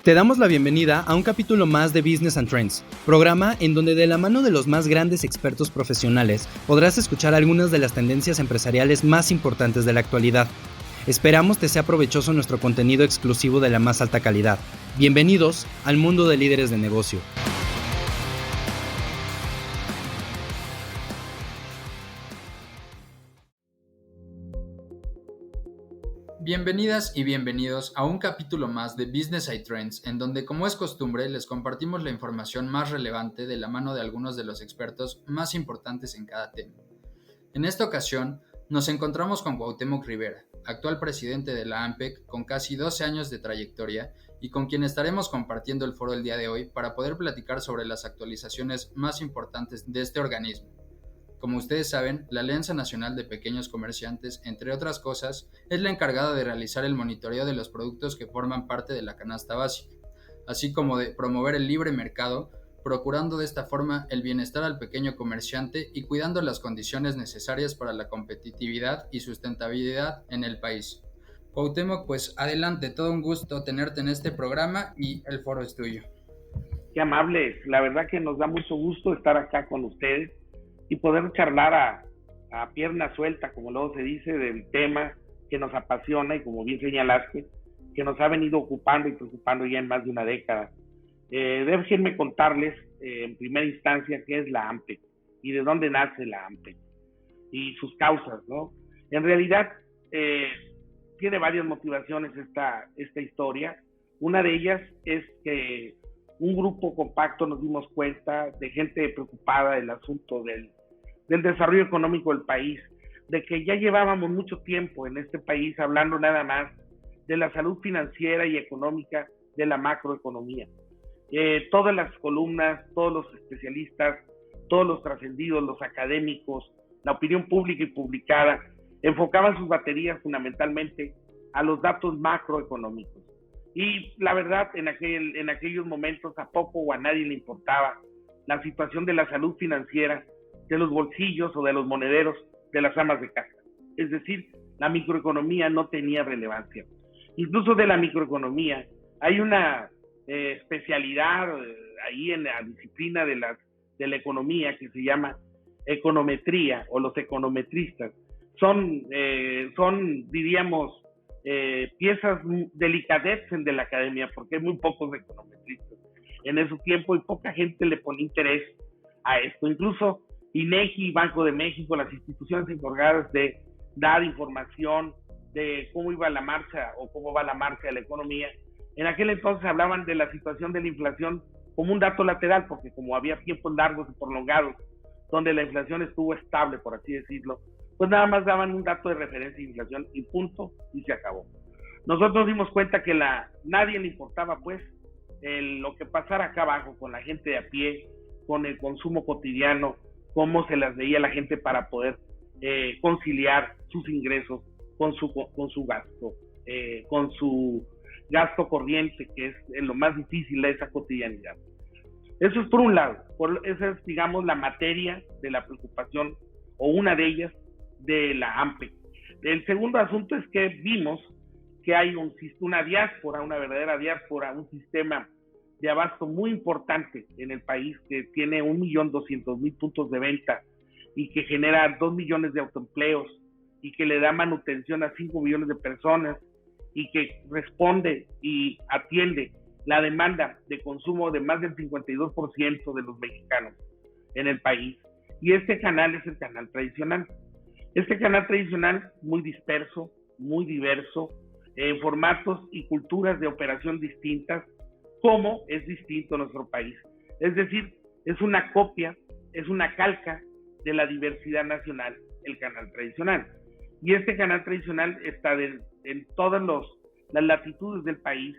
Te damos la bienvenida a un capítulo más de Business and Trends, programa en donde de la mano de los más grandes expertos profesionales podrás escuchar algunas de las tendencias empresariales más importantes de la actualidad. Esperamos te sea provechoso nuestro contenido exclusivo de la más alta calidad. Bienvenidos al mundo de líderes de negocio. Bienvenidas y bienvenidos a un capítulo más de Business and Trends, en donde, como es costumbre, les compartimos la información más relevante de la mano de algunos de los expertos más importantes en cada tema. En esta ocasión, nos encontramos con Cuauhtémoc Rivera, actual presidente de la AMPEC con casi 12 años de trayectoria y con quien estaremos compartiendo el foro el día de hoy para poder platicar sobre las actualizaciones más importantes de este organismo. Como ustedes saben, la Alianza Nacional de Pequeños Comerciantes, entre otras cosas, es la encargada de realizar el monitoreo de los productos que forman parte de la canasta básica, así como de promover el libre mercado, procurando de esta forma el bienestar al pequeño comerciante y cuidando las condiciones necesarias para la competitividad y sustentabilidad en el país. Cuauhtémoc, pues adelante, todo un gusto tenerte en este programa y el foro es tuyo. Qué amables, la verdad que nos da mucho gusto estar acá con ustedes y poder charlar a pierna suelta, como luego se dice, del tema que nos apasiona y, como bien señalaste, que nos ha venido ocupando y preocupando ya en más de una década. Déjenme contarles en primera instancia qué es la AMPEC y de dónde nace la AMPEC y sus causas, ¿no? En realidad tiene varias motivaciones esta historia. Una de ellas es que un grupo compacto nos dimos cuenta de gente preocupada del asunto del desarrollo económico del país, de que ya llevábamos mucho tiempo en este país hablando nada más de la salud financiera y económica de la macroeconomía. Todas las columnas, todos los especialistas, todos los trascendidos, los académicos, la opinión pública y publicada, enfocaban sus baterías fundamentalmente a los datos macroeconómicos. Y la verdad, en aquellos momentos a poco o a nadie le importaba la situación de la salud financiera, de los bolsillos o de los monederos de las amas de casa. Es decir, la microeconomía no tenía relevancia. Incluso de la microeconomía hay una especialidad ahí en la disciplina de la economía que se llama econometría o los econometristas. Son diríamos, piezas delicatessen de la academia, porque hay muy pocos econometristas en ese tiempo y poca gente le pone interés a esto. Incluso INEGI, Banco de México, las instituciones encargadas de dar información de cómo iba la marcha o cómo va la marcha de la economía, en aquel entonces hablaban de la situación de la inflación como un dato lateral, porque como había tiempos largos y prolongados donde la inflación estuvo estable, por así decirlo, pues nada más daban un dato de referencia de inflación y punto, y se acabó. Nosotros dimos cuenta que nadie le importaba pues lo que pasara acá abajo con la gente de a pie, con el consumo cotidiano, cómo se las veía la gente para poder conciliar sus ingresos con su gasto, con su gasto corriente, que es lo más difícil de esa cotidianidad. Eso es por un lado, esa es, digamos, la materia de la preocupación, o una de ellas, de la AMPEC. El segundo asunto es que vimos que hay una diáspora, una verdadera diáspora, un sistema de abasto muy importante en el país que tiene 1.200.000 puntos de venta y que genera 2 millones de autoempleos y que le da manutención a 5 millones de personas y que responde y atiende la demanda de consumo de más del 52% de los mexicanos en el país. Y este canal es el canal tradicional. Este canal tradicional muy disperso, muy diverso, en formatos y culturas de operación distintas, como es distinto nuestro país. Es decir, es una copia, es una calca de la diversidad nacional, el canal tradicional. Y este canal tradicional está en todas las latitudes del país,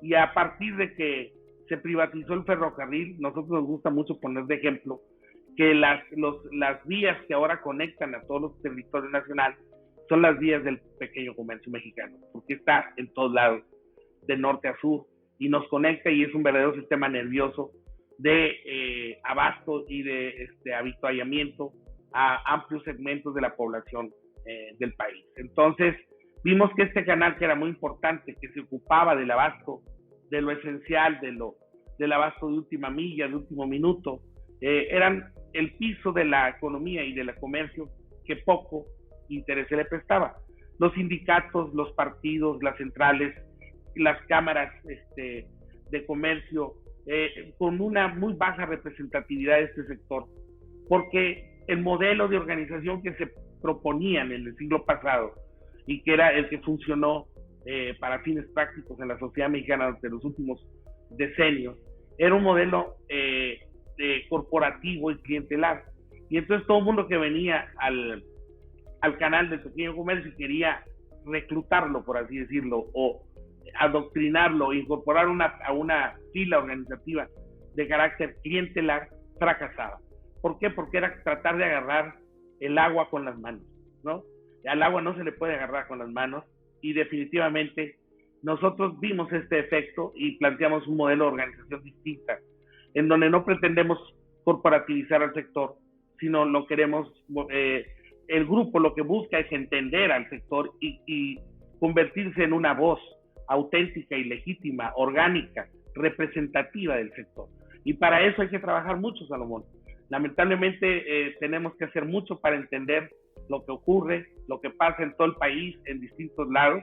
y a partir de que se privatizó el ferrocarril, nosotros nos gusta mucho poner de ejemplo que las vías que ahora conectan a todos los territorios nacionales son las vías del pequeño comercio mexicano, porque está en todos lados, de norte a sur, y nos conecta y es un verdadero sistema nervioso de abasto y de avituallamiento a amplios segmentos de la población del país. Entonces, vimos que este canal, que era muy importante, que se ocupaba del abasto lo esencial, del abasto de última milla, de último minuto, eran el piso de la economía y del comercio que poco interés se le prestaba. Los sindicatos, los partidos, las centrales, las cámaras de comercio, con una muy baja representatividad de este sector, porque el modelo de organización que se proponían en el siglo pasado y que era el que funcionó para fines prácticos en la sociedad mexicana durante los últimos decenios, era un modelo corporativo y clientelar. Y entonces todo el mundo que venía al canal del pequeño comercio y quería reclutarlo, por así decirlo, o adoctrinarlo, incorporar a una fila organizativa de carácter clientelar, fracasaba. ¿Por qué? Porque era tratar de agarrar el agua con las manos, ¿no? Al agua no se le puede agarrar con las manos, y definitivamente nosotros vimos este efecto y planteamos un modelo de organización distinta, en donde no pretendemos corporativizar al sector, sino lo queremos, el grupo lo que busca es entender al sector y convertirse en una voz auténtica y legítima, orgánica, representativa del sector. Y para eso hay que trabajar mucho, Salomón. Lamentablemente tenemos que hacer mucho para entender lo que ocurre, lo que pasa en todo el país, en distintos lados,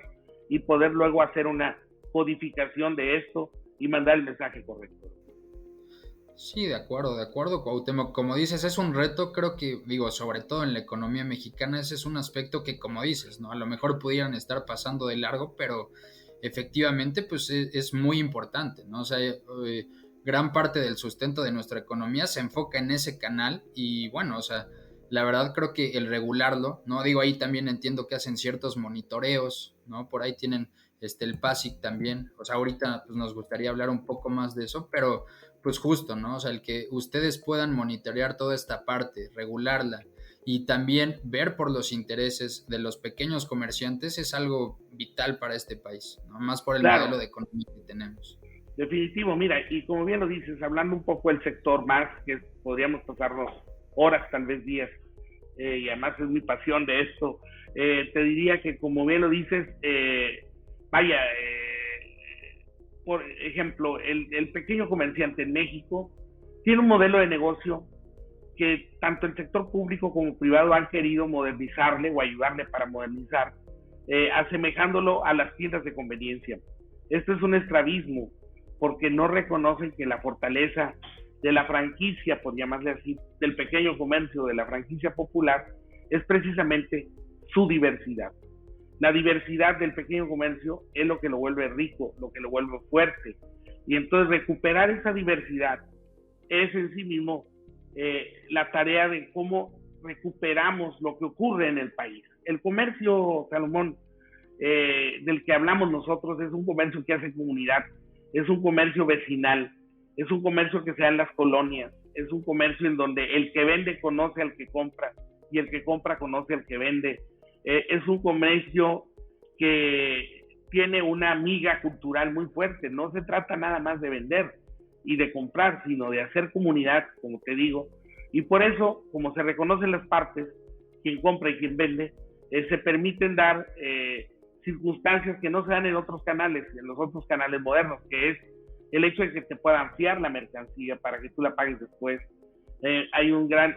y poder luego hacer una codificación de esto y mandar el mensaje correcto. Sí, de acuerdo, Cuauhtémoc. Como dices, es un reto, creo que, sobre todo en la economía mexicana, ese es un aspecto que, como dices, ¿no? A lo mejor pudieran estar pasando de largo, pero efectivamente, pues es muy importante, ¿no? O sea, gran parte del sustento de nuestra economía se enfoca en ese canal y, bueno, o sea, la verdad creo que el regularlo, ¿no? Ahí también entiendo que hacen ciertos monitoreos, ¿no? Por ahí tienen el PASIC también, o sea, ahorita pues nos gustaría hablar un poco más de eso, pero pues justo, ¿no? O sea, el que ustedes puedan monitorear toda esta parte, regularla y también ver por los intereses de los pequeños comerciantes es algo vital para este país, ¿no? Más por el modelo de economía que tenemos. Definitivo, mira, y como bien lo dices, hablando un poco del sector más, que podríamos pasarnos horas, tal vez días, y además es mi pasión de esto, te diría que como bien lo dices, por ejemplo, el pequeño comerciante en México tiene un modelo de negocio que tanto el sector público como privado han querido modernizarle o ayudarle para modernizar, asemejándolo a las tiendas de conveniencia. Esto es un estrabismo, porque no reconocen que la fortaleza de la franquicia, por llamarle así, del pequeño comercio, de la franquicia popular, es precisamente su diversidad. La diversidad del pequeño comercio es lo que lo vuelve rico, lo que lo vuelve fuerte. Y entonces recuperar esa diversidad es en sí mismo la tarea de cómo recuperamos lo que ocurre en el país. El comercio, Salomón, del que hablamos nosotros, es un comercio que hace comunidad, es un comercio vecinal, es un comercio que se da en las colonias, es un comercio en donde el que vende conoce al que compra y el que compra conoce al que vende. Es un comercio que tiene una miga cultural muy fuerte. No se trata nada más de vender y de comprar, sino de hacer comunidad, como te digo. Y por eso, como se reconocen las partes, quien compra y quien vende, se permiten dar circunstancias que no se dan en otros canales, en los otros canales modernos, que es el hecho de que te puedan fiar la mercancía para que tú la pagues después.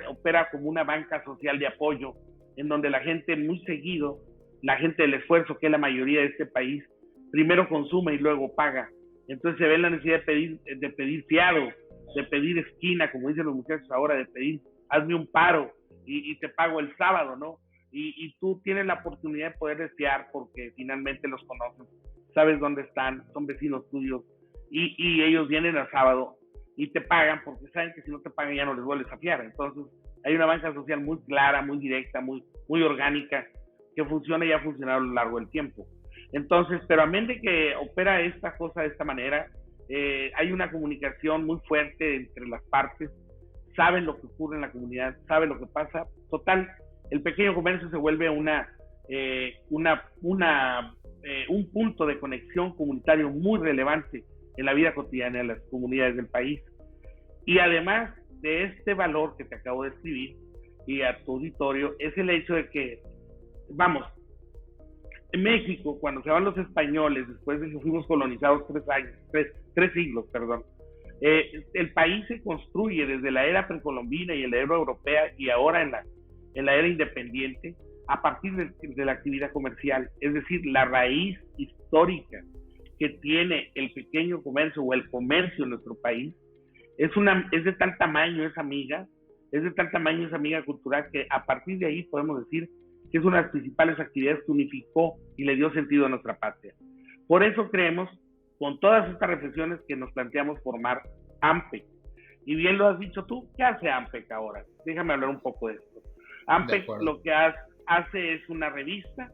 Opera como una banca social de apoyo, en donde la gente muy seguido, la gente del esfuerzo, que es la mayoría de este país, primero consume y luego paga. Entonces se ve la necesidad de pedir fiado, de pedir esquina, como dicen los muchachos ahora, de pedir, hazme un paro y te pago el sábado, ¿no? Y tú tienes la oportunidad de poderles fiar porque finalmente los conoces, sabes dónde están, son vecinos tuyos y ellos vienen el sábado y te pagan porque saben que si no te pagan ya no les vuelves a fiar. Entonces hay una banca social muy clara, muy directa, muy orgánica, que funciona y ha funcionado a lo largo del tiempo. Entonces, pero a menos de que opera esta cosa de esta manera, hay una comunicación muy fuerte entre las partes, saben lo que ocurre en la comunidad, saben lo que pasa. Total, el pequeño comercio se vuelve un punto de conexión comunitario muy relevante en la vida cotidiana de las comunidades del país. Y además de este valor que te acabo de escribir y a tu auditorio, es el hecho de que, En México, cuando se van los españoles, después de que fuimos colonizados 3 siglos, perdón, el país se construye desde la era precolombina y en la era europea y ahora en la era independiente a partir de la actividad comercial, es decir, la raíz histórica que tiene el pequeño comercio o el comercio en nuestro país es de tal tamaño esa amiga, cultural que a partir de ahí podemos decir que es una de las principales actividades que unificó y le dio sentido a nuestra patria. Por eso creemos, con todas estas reflexiones, que nos planteamos formar AMPEC. Y bien lo has dicho tú, ¿qué hace AMPEC ahora? Déjame hablar un poco de esto. AMPEC lo que hace es una revista,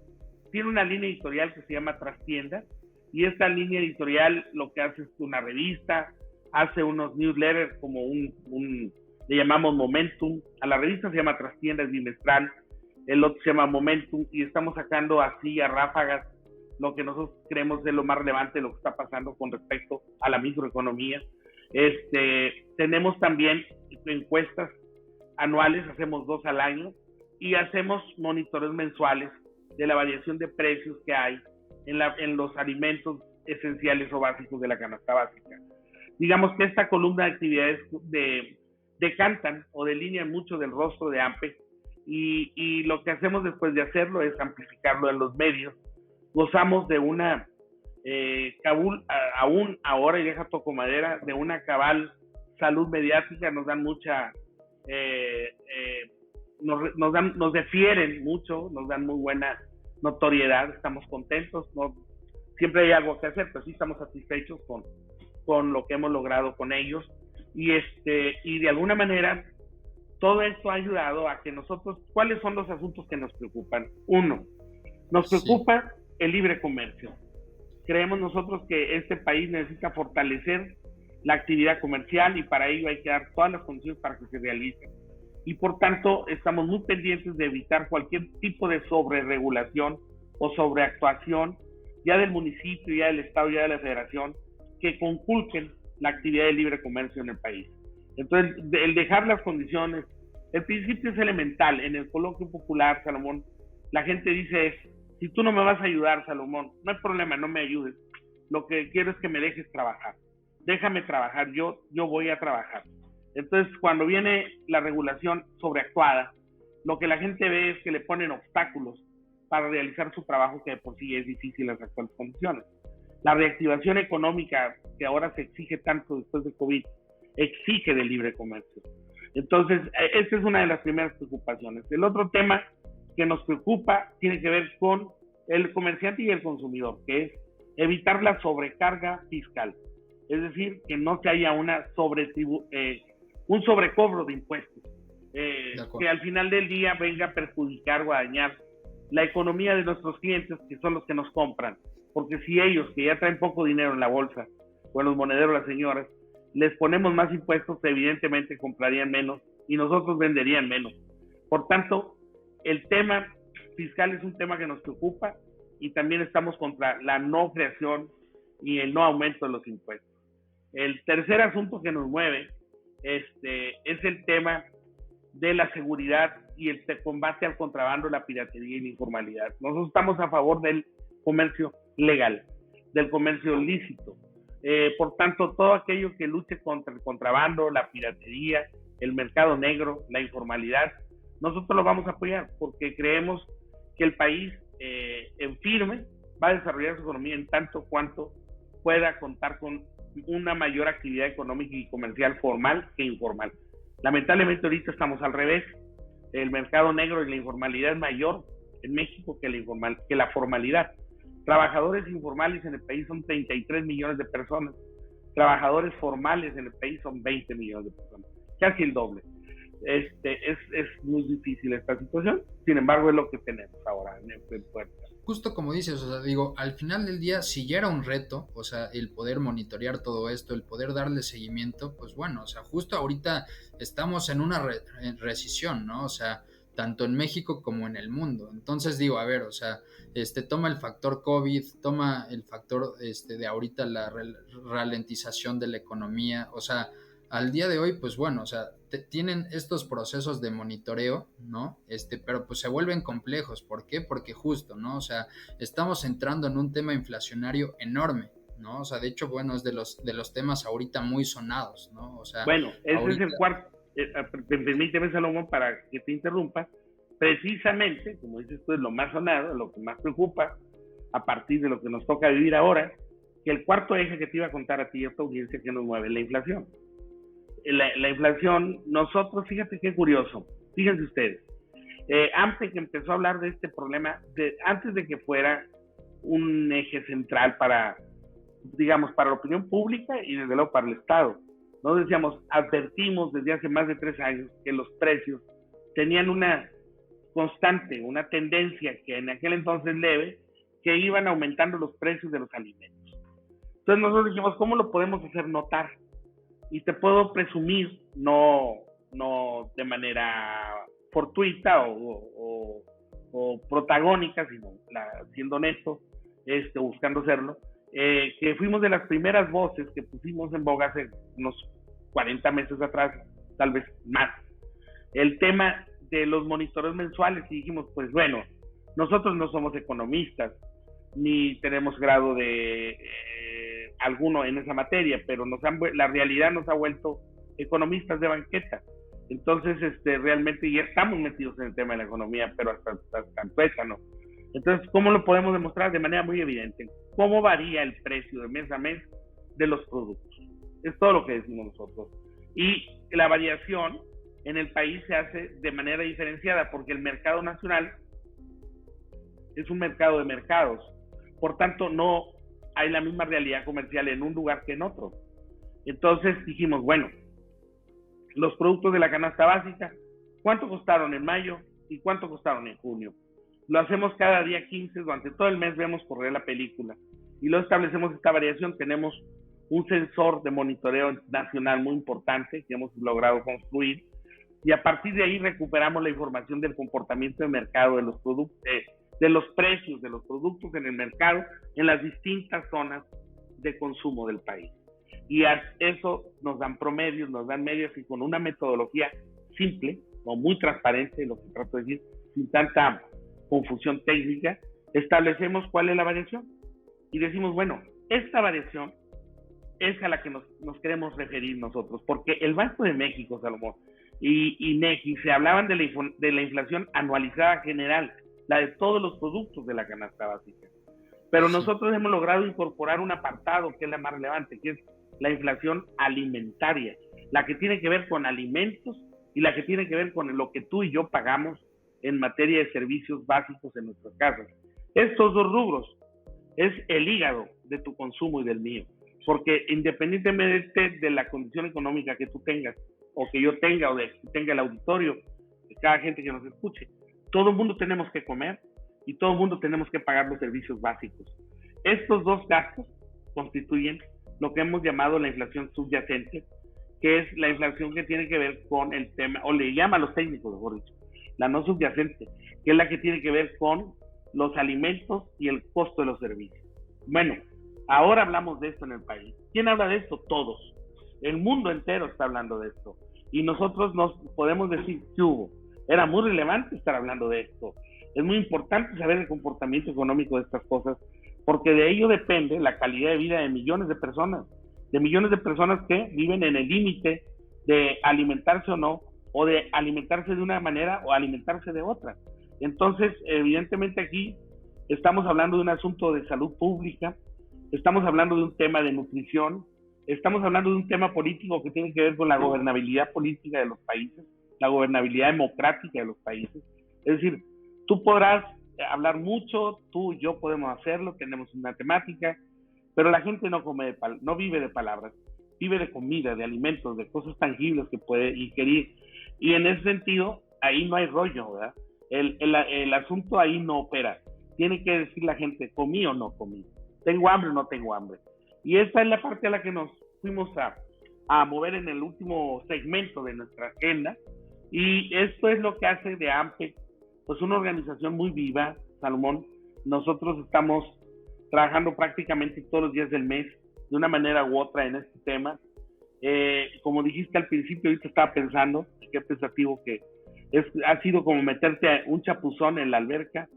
tiene una línea editorial que se llama Trastienda, y esta línea editorial lo que hace es una revista, hace unos newsletters como le llamamos Momentum, a la revista se llama Trastienda, es bimestral, el otro se llama Momentum, y estamos sacando así a ráfagas lo que nosotros creemos es lo más relevante de lo que está pasando con respecto a la microeconomía. Tenemos también encuestas anuales, hacemos 2 al año, y hacemos monitores mensuales de la variación de precios que hay en los alimentos esenciales o básicos de la canasta básica. Digamos que esta columna de actividades decantan o delinean mucho del rostro de AMPEC, y lo que hacemos después de hacerlo es amplificarlo en los medios. Gozamos de una aún ahora, y deja toco madera, de una cabal salud mediática, nos dan mucha nos defieren mucho, nos dan muy buena notoriedad, estamos contentos, no siempre hay algo que hacer, pero sí estamos satisfechos con lo que hemos logrado con ellos, y de alguna manera todo esto ha ayudado a que nosotros, ¿cuáles son los asuntos que nos preocupan? Uno, nos preocupa el libre comercio. Creemos nosotros que este país necesita fortalecer la actividad comercial, y para ello hay que dar todas las condiciones para que se realice. Y por tanto estamos muy pendientes de evitar cualquier tipo de sobreregulación o sobreactuación, ya del municipio, ya del Estado, ya de la Federación, que conculquen la actividad de libre comercio en el país. Entonces, el dejar las condiciones, el principio es elemental. En el coloquio popular, Salomón, la gente dice si tú no me vas a ayudar, Salomón, no hay problema, no me ayudes. Lo que quiero es que me dejes trabajar. Déjame trabajar, yo voy a trabajar. Entonces, cuando viene la regulación sobreactuada, lo que la gente ve es que le ponen obstáculos para realizar su trabajo, que de por sí es difícil en las actuales condiciones. La reactivación económica que ahora se exige tanto después de COVID, exige del libre comercio. Entonces, esa es una de las primeras preocupaciones. El otro tema que nos preocupa tiene que ver con el comerciante y el consumidor, que es evitar la sobrecarga fiscal. Es decir, que no se haya un sobrecobro de impuestos, que al final del día venga a perjudicar o a dañar la economía de nuestros clientes, que son los que nos compran. Porque si ellos, que ya traen poco dinero en la bolsa o en los monederos las señoras, les ponemos más impuestos, evidentemente comprarían menos y nosotros venderían menos. Por tanto, el tema fiscal es un tema que nos preocupa, y también estamos contra la no creación y el no aumento de los impuestos. El tercer asunto que nos mueve es el tema de la seguridad y el combate al contrabando, la piratería y la informalidad. Nosotros estamos a favor del comercio legal, del comercio lícito. Por tanto, todo aquello que luche contra el contrabando, la piratería, el mercado negro, la informalidad, nosotros lo vamos a apoyar, porque creemos que el país en firme va a desarrollar su economía en tanto cuanto pueda contar con una mayor actividad económica y comercial formal que informal. Lamentablemente ahorita estamos al revés. El mercado negro y la informalidad es mayor en México que la formalidad. Trabajadores informales en el país son 33 millones de personas. Trabajadores formales en el país son 20 millones de personas. Casi el doble. Es muy difícil esta situación. Sin embargo, es lo que tenemos ahora en puerta. Justo como dices, o sea, digo, al final del día, si ya era un reto, o sea, el poder monitorear todo esto, el poder darle seguimiento, pues bueno, o sea, justo ahorita estamos en una recesión, ¿no? O sea, tanto en México como en el mundo. Entonces digo, a ver, o sea, toma el factor COVID, toma el factor de ahorita la ralentización de la economía, o sea, al día de hoy, pues bueno, o sea, tienen estos procesos de monitoreo, ¿no? Pero pues se vuelven complejos. ¿Por qué? Porque justo, ¿no? O sea, estamos entrando en un tema inflacionario enorme, ¿no? O sea, de hecho, bueno, es de los temas ahorita muy sonados, ¿no? O sea, bueno, ese ahorita... es el cuarto, permíteme, Salomón, para que te interrumpa, precisamente, como dices tú, es lo más sonado, lo que más preocupa, a partir de lo que nos toca vivir ahora, que el cuarto eje que te iba a contar a ti y a esta audiencia que nos mueve, la inflación. La inflación, nosotros, fíjate qué curioso, fíjense ustedes, AMPE que empezó a hablar de este problema, antes de que fuera un eje central para, digamos, para la opinión pública y desde luego para el Estado. Nos decíamos, advertimos desde hace más de 3 años que los precios tenían una constante, una tendencia que en aquel entonces leve, que iban aumentando los precios de los alimentos. Entonces nosotros dijimos, ¿cómo lo podemos hacer notar? Y te puedo presumir, no de manera fortuita o protagónica, sino siendo honesto, buscando serlo, que fuimos de las primeras voces que pusimos en boga hace unos 40 meses atrás, tal vez más, el tema de los monitoreos mensuales, y dijimos, pues bueno, nosotros no somos economistas, ni tenemos grado de alguno en esa materia, pero la realidad nos ha vuelto economistas de banqueta. Entonces, realmente ya estamos metidos en el tema de la economía, pero hasta tuétano. Entonces, ¿cómo lo podemos demostrar? De manera muy evidente. ¿Cómo varía el precio de mes a mes de los productos? Es todo lo que decimos nosotros. Y la variación en el país se hace de manera diferenciada, porque el mercado nacional es un mercado de mercados. Por tanto, no hay la misma realidad comercial en un lugar que en otro. Entonces dijimos, bueno, los productos de la canasta básica, ¿cuánto costaron en mayo y cuánto costaron en junio? Lo hacemos cada día 15, durante todo el mes vemos correr la película y luego establecemos esta variación. Tenemos un sensor de monitoreo nacional muy importante que hemos logrado construir, y a partir de ahí recuperamos la información del comportamiento de mercado de los productos, de los precios de los productos en el mercado en las distintas zonas de consumo del país. Y a eso nos dan promedios, nos dan medios, y con una metodología simple o muy transparente, lo que trato de decir, sin tanta confusión técnica, establecemos cuál es la variación y decimos, bueno, esta variación es a la que nos queremos referir nosotros, porque el Banco de México, Salomón, y INEGI se hablaban de la inflación anualizada general, la de todos los productos de la canasta básica. Pero nosotros hemos logrado incorporar un apartado que es la más relevante, que es la inflación alimentaria, la que tiene que ver con alimentos y la que tiene que ver con lo que tú y yo pagamos en materia de servicios básicos en nuestras casas. Estos dos rubros es el hígado de tu consumo y del mío, porque independientemente de la condición económica que tú tengas, o que yo tenga, o de que tenga el auditorio, de cada gente que nos escuche, todo el mundo tenemos que comer y todo el mundo tenemos que pagar los servicios básicos. Estos dos gastos constituyen lo que hemos llamado la inflación subyacente, que es la inflación que tiene que ver con el tema, o le llaman los técnicos, mejor dicho, la no subyacente, que es la que tiene que ver con los alimentos y el costo de los servicios. Bueno, ahora hablamos de esto en el país. ¿Quién habla de esto? Todos. El mundo entero está hablando de esto. Y nosotros nos podemos decir que hubo. Era muy relevante estar hablando de esto. Es muy importante saber el comportamiento económico de estas cosas, porque de ello depende la calidad de vida de millones de personas que viven en el límite de alimentarse o no, o de alimentarse de una manera o alimentarse de otra. Entonces, evidentemente aquí estamos hablando de un asunto de salud pública, estamos hablando de un tema de nutrición, estamos hablando de un tema político que tiene que ver con la gobernabilidad política de los países, la gobernabilidad democrática de los países. Es decir, tú podrás hablar mucho, tú y yo podemos hacerlo, tenemos una temática, pero la gente no vive de palabras, vive de comida, de alimentos, de cosas tangibles que puede ingerir. Y en ese sentido, ahí no hay rollo, ¿verdad? El asunto ahí no opera. Tiene que decir la gente, ¿comí o no comí? ¿Tengo hambre o no tengo hambre? Y esa es la parte a la que nos fuimos a mover en el último segmento de nuestra agenda. Y esto es lo que hace de AMPE, pues una organización muy viva, Salomón. Nosotros estamos trabajando prácticamente todos los días del mes, de una manera u otra en este tema. Como dijiste al principio, ahorita estaba pensando, qué pensativo que ha sido como meterte un chapuzón en la alberca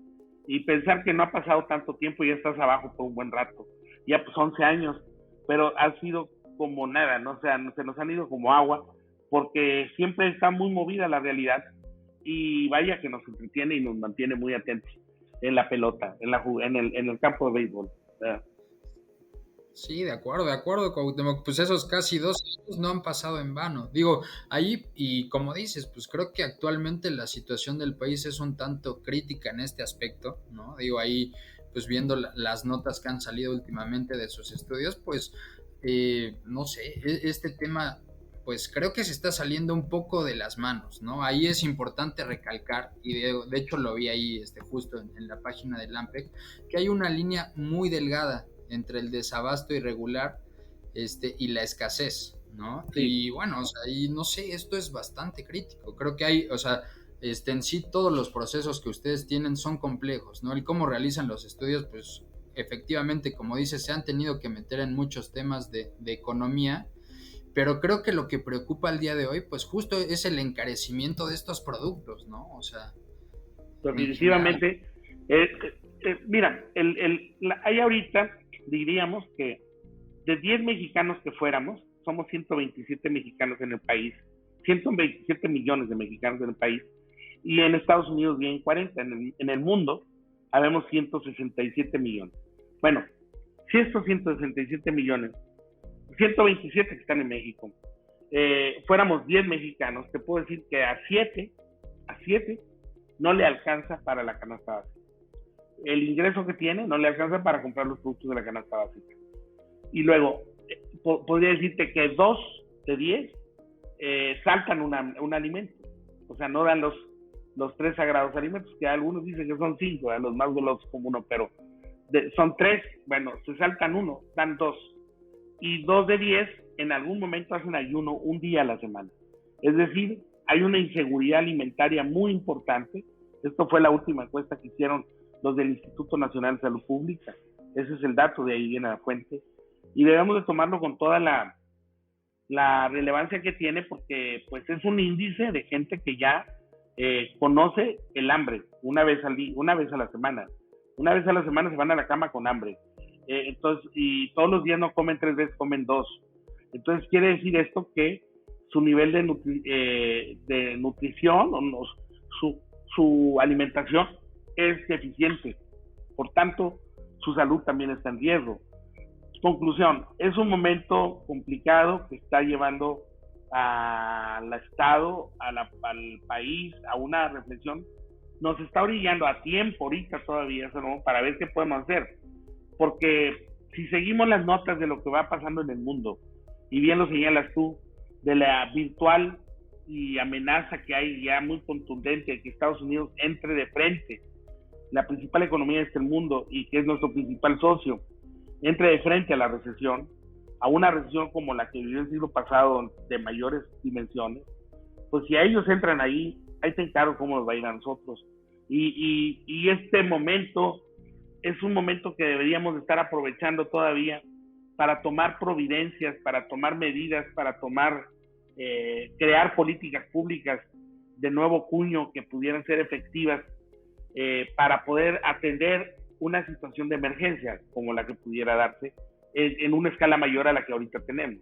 y pensar que no ha pasado tanto tiempo y ya estás abajo por un buen rato. Ya pues 11 años, pero ha sido como nada, ¿no? O sea, se nos han ido como agua, porque siempre está muy movida la realidad y vaya que nos entretiene y nos mantiene muy atentos en la pelota, en el campo de béisbol. ¿Verdad? Sí, de acuerdo, Cuauhtémoc. Pues esos casi 2 años no han pasado en vano. Digo, ahí, y como dices, pues creo que actualmente la situación del país es un tanto crítica en este aspecto, ¿no? Digo, ahí, pues viendo las notas que han salido últimamente de sus estudios, pues, no sé, este tema, pues creo que se está saliendo un poco de las manos, ¿no? Ahí es importante recalcar, y de hecho lo vi ahí justo en la página del AMPEC, que hay una línea muy delgada entre el desabasto irregular y la escasez, ¿no? Sí. Y bueno, o sea, y no sé, esto es bastante crítico. Creo que hay, o sea, en sí todos los procesos que ustedes tienen son complejos, ¿no? El cómo realizan los estudios, pues efectivamente, como dices, se han tenido que meter en muchos temas de economía, pero creo que lo que preocupa al día de hoy, pues justo es el encarecimiento de estos productos, ¿no? O sea, en general. Definitivamente. Mira, hay ahorita, diríamos que de 10 mexicanos que fuéramos, somos 127 mexicanos en el país, 127 millones de mexicanos en el país, y en Estados Unidos vienen 40, en el mundo habemos 167 millones. Bueno, si estos 167 millones, 127 que están en México, fuéramos 10 mexicanos, te puedo decir que a 7 no le alcanza para la canasta básica. El ingreso que tiene no le alcanza para comprar los productos de la canasta básica. Y luego, podría decirte que 2 de 10 saltan un alimento. O sea, no dan los 3 sagrados alimentos, que algunos dicen que son 5, los más golosos como uno, pero son 3, bueno, se saltan uno, dan 2. Y 2 de 10 en algún momento hacen ayuno un día a la semana. Es decir, hay una inseguridad alimentaria muy importante. Esto fue la última encuesta que hicieron los del Instituto Nacional de Salud Pública. Ese es el dato, de ahí viene la fuente. Y debemos de tomarlo con toda la relevancia que tiene, porque pues es un índice de gente que ya conoce el hambre una vez a la semana. Una vez a la semana se van a la cama con hambre. Entonces, y todos los días no comen 3 veces, comen 2. Entonces quiere decir esto que su nivel de nutrición, o su alimentación es deficiente. Por tanto, su salud también está en riesgo. Conclusión, es un momento complicado que está llevando al Estado, al país, a una reflexión. Nos está orillando a tiempo ahorita todavía, ¿no?, para ver qué podemos hacer. Porque si seguimos las notas de lo que va pasando en el mundo, y bien lo señalas tú, de la virtual y amenaza que hay ya muy contundente de que Estados Unidos entre de frente, la principal economía de este mundo y que es nuestro principal socio, entre de frente a la recesión, a una recesión como la que vivió el siglo pasado de mayores dimensiones, pues si a ellos entran ahí te encargo cómo nos va a ir a nosotros. Y este momento es un momento que deberíamos estar aprovechando todavía para tomar providencias, para tomar medidas, para crear políticas públicas de nuevo cuño que pudieran ser efectivas para poder atender una situación de emergencia como la que pudiera darse en una escala mayor a la que ahorita tenemos.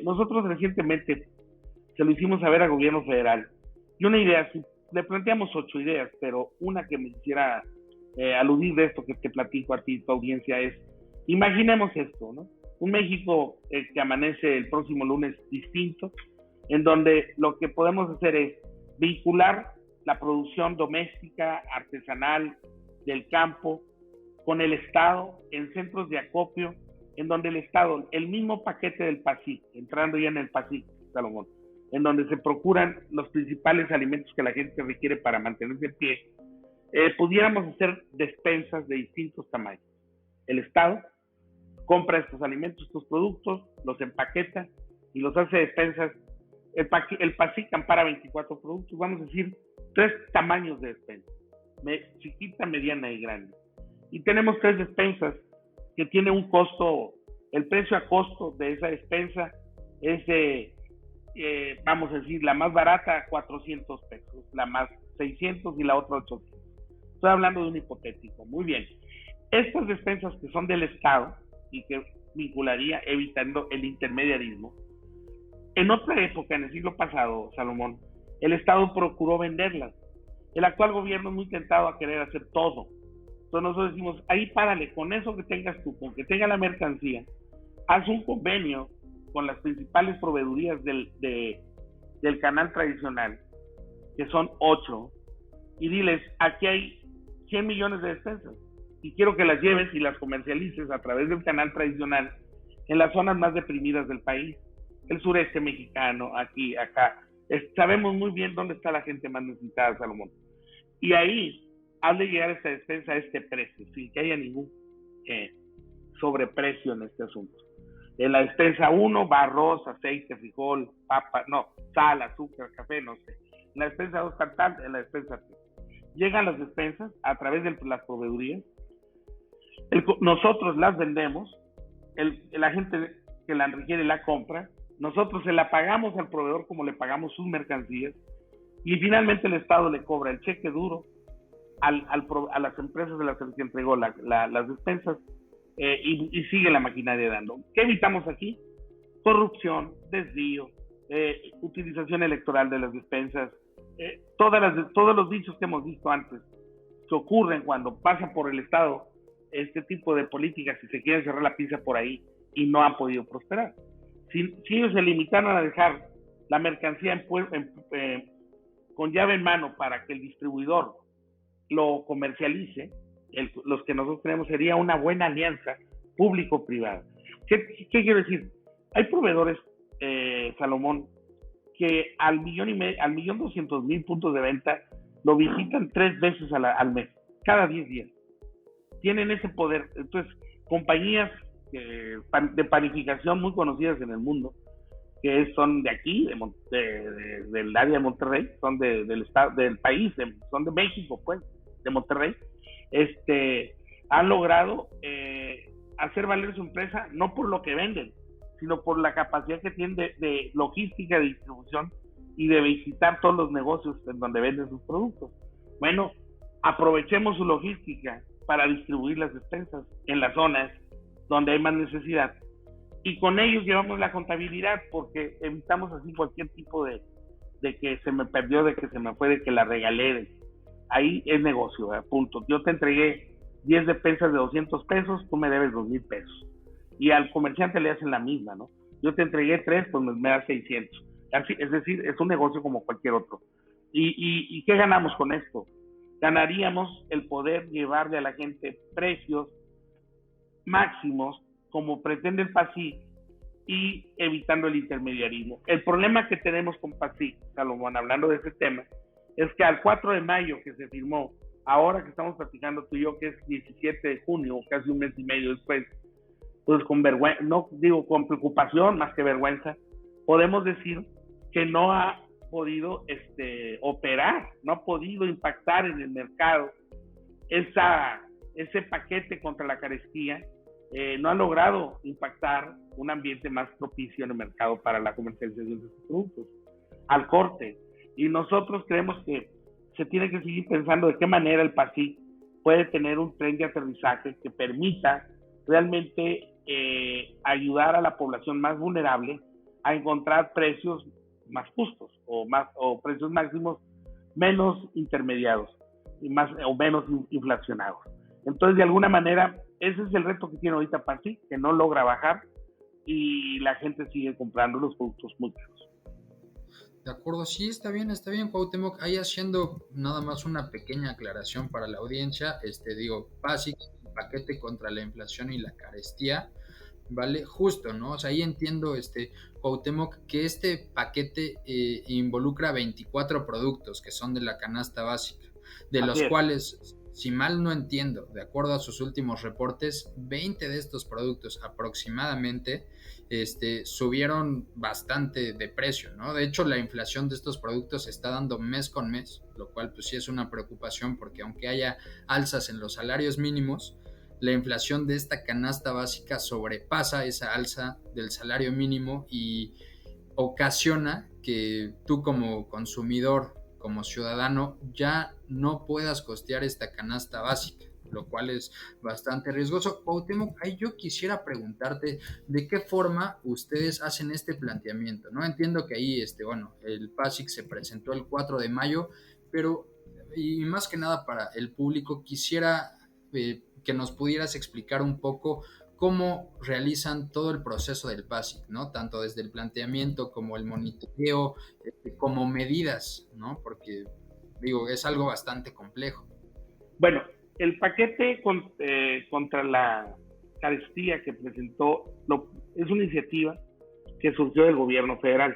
Nosotros recientemente se lo hicimos saber al gobierno federal y una idea, le planteamos 8 ideas, pero una que me quisiera aludir de esto que te platico a ti, tu audiencia, es: imaginemos esto, ¿no? Un México que amanece el próximo lunes distinto, en donde lo que podemos hacer es vincular la producción doméstica, artesanal, del campo, con el Estado en centros de acopio, en donde el Estado, el mismo paquete del PASIC, entrando ya en el PASIC, Salomón, en donde se procuran los principales alimentos que la gente requiere para mantenerse en pie, pudiéramos hacer despensas de distintos tamaños. El Estado compra estos alimentos, estos productos, los empaqueta y los hace despensas. El PASIC ampara 24 productos, vamos a decir 3 tamaños de despensa: chiquita, mediana y grande. Y tenemos 3 despensas que tienen un costo, el precio a costo de esa despensa es vamos a decir, la más barata 400 pesos, la más 600 y la otra 800. Estoy hablando de un hipotético. Muy bien. Estas despensas que son del Estado y que vincularía evitando el intermediarismo, en otra época, en el siglo pasado, Salomón, el Estado procuró venderlas. El actual gobierno es muy tentado a querer hacer todo. Entonces nosotros decimos, ahí párale, con eso que tengas tú, con que tenga la mercancía, haz un convenio con las principales proveedurías del canal tradicional, que son 8, y diles, aquí hay 100 millones de despensas, y quiero que las lleves y las comercialices a través del canal tradicional en las zonas más deprimidas del país, el sureste mexicano, aquí, acá. Sabemos muy bien dónde está la gente más necesitada, Salomón. Y ahí, has de llegar esta despensa a este precio, sin que haya ningún sobreprecio en este asunto. En la despensa 1 va arroz, aceite, frijol, papa, sal, azúcar, café, no sé. En la despensa 2 tal, en la despensa 3. Llegan las despensas a través de las proveedurías. Nosotros las vendemos, la gente que la requiere la compra, nosotros se la pagamos al proveedor como le pagamos sus mercancías, y finalmente el Estado le cobra el cheque duro a las empresas de las que entregó las despensas, y sigue la maquinaria dando. ¿Qué evitamos aquí? Corrupción, desvío, utilización electoral de las despensas, todos los dichos que hemos visto antes que ocurren cuando pasa por el Estado este tipo de políticas y se quieren cerrar la pinza por ahí y no han podido prosperar. Si ellos se limitaron a dejar la mercancía con llave en mano para que el distribuidor lo comercialice, los que nosotros tenemos sería una buena alianza público-privada. ¿Qué quiero decir? Hay proveedores, Salomón, que al 1.200.000 puntos de venta lo visitan 3 veces al mes, cada 10 días. Tienen ese poder. Entonces, compañías de panificación muy conocidas en el mundo, que son de aquí, del área de Monterrey, son del país, son de México, pues, de Monterrey, han logrado hacer valer su empresa no por lo que venden, sino por la capacidad que tienen de logística, de distribución y de visitar todos los negocios en donde venden sus productos. Bueno, aprovechemos su logística para distribuir las despensas en las zonas donde hay más necesidad, y con ellos llevamos la contabilidad, porque evitamos así cualquier tipo de que se me perdió, de que se me fue, de que la regalé. Ahí es negocio, punto. Yo te entregué 10 despensas de 200 pesos, tú me debes 2,000 pesos. Y al comerciante le hacen la misma, ¿no? Yo te entregué 3, pues me das 600. Así, es decir, es un negocio como cualquier otro. ¿Y qué ganamos con esto? Ganaríamos el poder llevarle a la gente precios máximos, como pretende el PASIC, y evitando el intermediarismo. El problema que tenemos con PASIC, Salomón, hablando de ese tema, es que al 4 de mayo que se firmó, ahora que estamos platicando tú y yo, que es 17 de junio, casi un mes y medio después, pues con vergüenza, no digo con preocupación más que vergüenza, podemos decir que no ha podido operar, no ha podido impactar en el mercado ese paquete contra la carestía. No ha logrado impactar un ambiente más propicio en el mercado para la comercialización de sus productos al corte. Y nosotros creemos que se tiene que seguir pensando de qué manera el PASIC puede tener un tren de aterrizaje que permita realmente ayudar a la población más vulnerable a encontrar precios más justos o precios máximos menos intermediados o menos inflacionados. Entonces, de alguna manera, ese es el reto que tiene ahorita PASIC, que no logra bajar y la gente sigue comprando los productos muy caros. De acuerdo, sí, está bien, Cuauhtémoc. Ahí haciendo nada más una pequeña aclaración para la audiencia, PASIC, paquete contra la inflación y la carestía, ¿vale? Justo, ¿no? O sea, ahí entiendo, Cuauhtémoc, que este paquete involucra 24 productos que son de la canasta básica, de los cuales, si mal no entiendo, de acuerdo a sus últimos reportes, 20 de estos productos aproximadamente subieron bastante de precio, ¿no? De hecho, la inflación de estos productos se está dando mes con mes, lo cual pues sí es una preocupación, porque aunque haya alzas en los salarios mínimos, la inflación de esta canasta básica sobrepasa esa alza del salario mínimo, y ocasiona que tú como consumidor, como ciudadano, ya no puedas costear esta canasta básica, lo cual es bastante riesgoso. Cuauhtémoc, ahí yo quisiera preguntarte de qué forma ustedes hacen este planteamiento, ¿no? Entiendo que ahí, bueno, el PASIC se presentó el 4 de mayo, pero, y más que nada para el público, quisiera que nos pudieras explicar un poco cómo realizan todo el proceso del PASIC, ¿no? Tanto desde el planteamiento como el monitoreo, como medidas, ¿no? Porque, digo, es algo bastante complejo. Bueno, el paquete contra la carestía que presentó es una iniciativa que surgió del gobierno federal.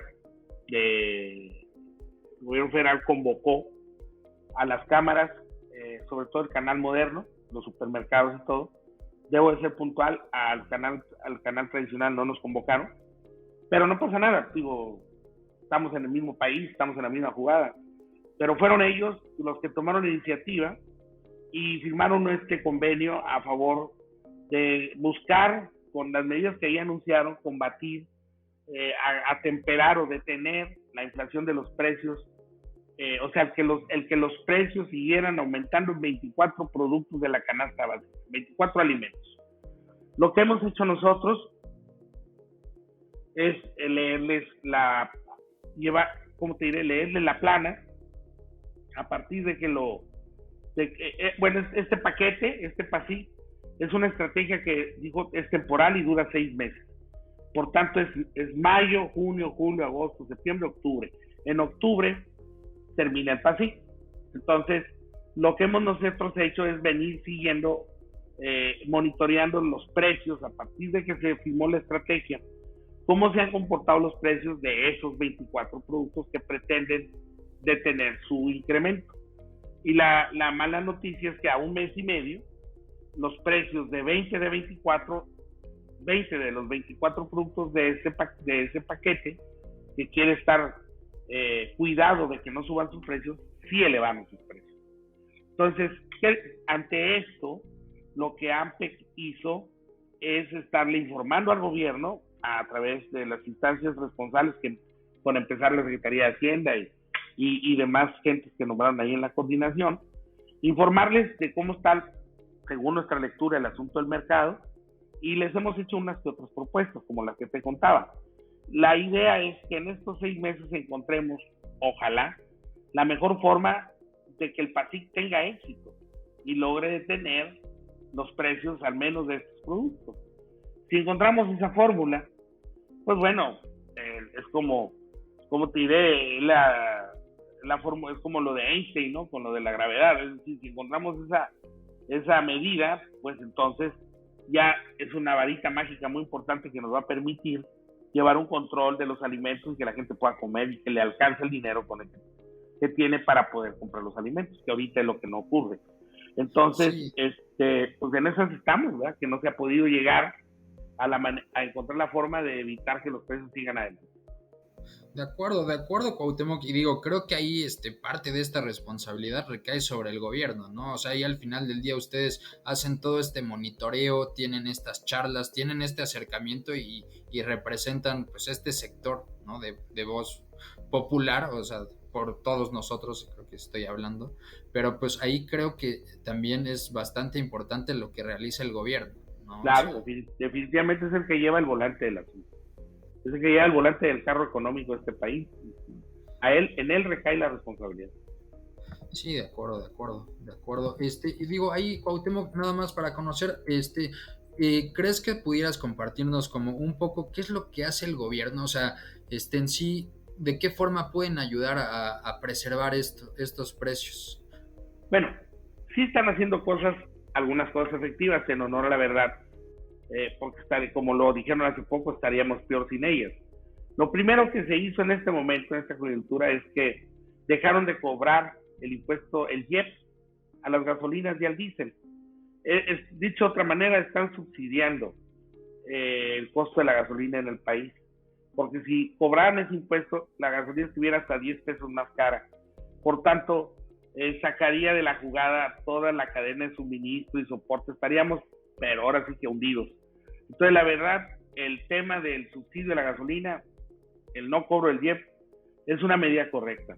El gobierno federal convocó a las cámaras, sobre todo el canal moderno, los supermercados y todo. Debo de ser puntual, al canal tradicional no nos convocaron, pero no pasa nada, digo, estamos en el mismo país, estamos en la misma jugada, pero fueron ellos los que tomaron la iniciativa y firmaron este convenio a favor de buscar, con las medidas que ya anunciaron, combatir, atemperar o detener la inflación de los precios, o sea, el que los precios siguieran aumentando en 24 productos de la canasta básica, 24 alimentos. Lo que hemos hecho nosotros es leerles leerles la plana a partir de que este paquete, este PASIC, es una estrategia que dijo es temporal y dura 6 meses. Por tanto, es mayo, junio, julio, agosto, septiembre, octubre. En octubre termina el PASIC. Entonces, lo que hemos nosotros hecho es venir siguiendo, monitoreando los precios a partir de que se firmó la estrategia, cómo se han comportado los precios de esos 24 productos que pretenden detener su incremento. Y la mala noticia es que a un mes y medio, los precios de 20 de los 24 productos de ese paquete, que quiere estar cuidado de que no suban sus precios, sí elevaron sus precios. Entonces, ante esto, lo que AMPEC hizo es estarle informando al gobierno a través de las instancias responsables, que con empezar la Secretaría de Hacienda y demás gentes que nombraron ahí en la coordinación, informarles de cómo está, según nuestra lectura, el asunto del mercado, y les hemos hecho unas que otras propuestas, como las que te contaba. La idea es que en estos 6 meses encontremos, ojalá, la mejor forma de que el PASIC tenga éxito y logre detener los precios al menos de estos productos. Si encontramos esa fórmula, pues bueno, es como te diré, la fórmula es como lo de Einstein, ¿no? Con lo de la gravedad. Es decir, si encontramos esa medida, pues entonces ya es una varita mágica muy importante que nos va a permitir llevar un control de los alimentos y que la gente pueda comer y que le alcance el dinero con el que tiene para poder comprar los alimentos, que ahorita es lo que no ocurre. Entonces, sí, pues en esas estamos, ¿verdad? Que no se ha podido llegar a encontrar la forma de evitar que los precios sigan adelante. De acuerdo, Cuauhtémoc, y digo, creo que ahí parte de esta responsabilidad recae sobre el gobierno, ¿no? O sea, ahí al final del día ustedes hacen todo este monitoreo, tienen estas charlas, tienen este acercamiento y representan pues este sector, ¿no? De voz popular, o sea, por todos nosotros, creo que estoy hablando, pero pues ahí creo que también es bastante importante lo que realiza el gobierno, ¿no? Claro, o sea, definitivamente es el que lleva el volante del asunto. Es el que lleva el volante del carro económico de este país. En él recae la responsabilidad. Sí, de acuerdo. Y digo, ahí, Cuauhtémoc, nada más para conocer, ¿crees que pudieras compartirnos como un poco qué es lo que hace el gobierno? O sea, en sí, ¿de qué forma pueden ayudar a preservar estos precios? Bueno, sí están haciendo algunas cosas efectivas, en honor a la verdad. Porque como lo dijeron hace poco, estaríamos peor sin ellas. Lo primero que se hizo en este momento, en esta coyuntura, es que dejaron de cobrar el impuesto, el IEPS, a las gasolinas y al diésel. Dicho de otra manera, están subsidiando el costo de la gasolina en el país. Porque si cobraran ese impuesto, la gasolina estuviera hasta 10 pesos más cara. Por tanto, sacaría de la jugada toda la cadena de suministro y soporte. Estaríamos, pero ahora sí que hundidos. Entonces, la verdad, el tema del subsidio de la gasolina el no cobro del IEPS es una medida correcta,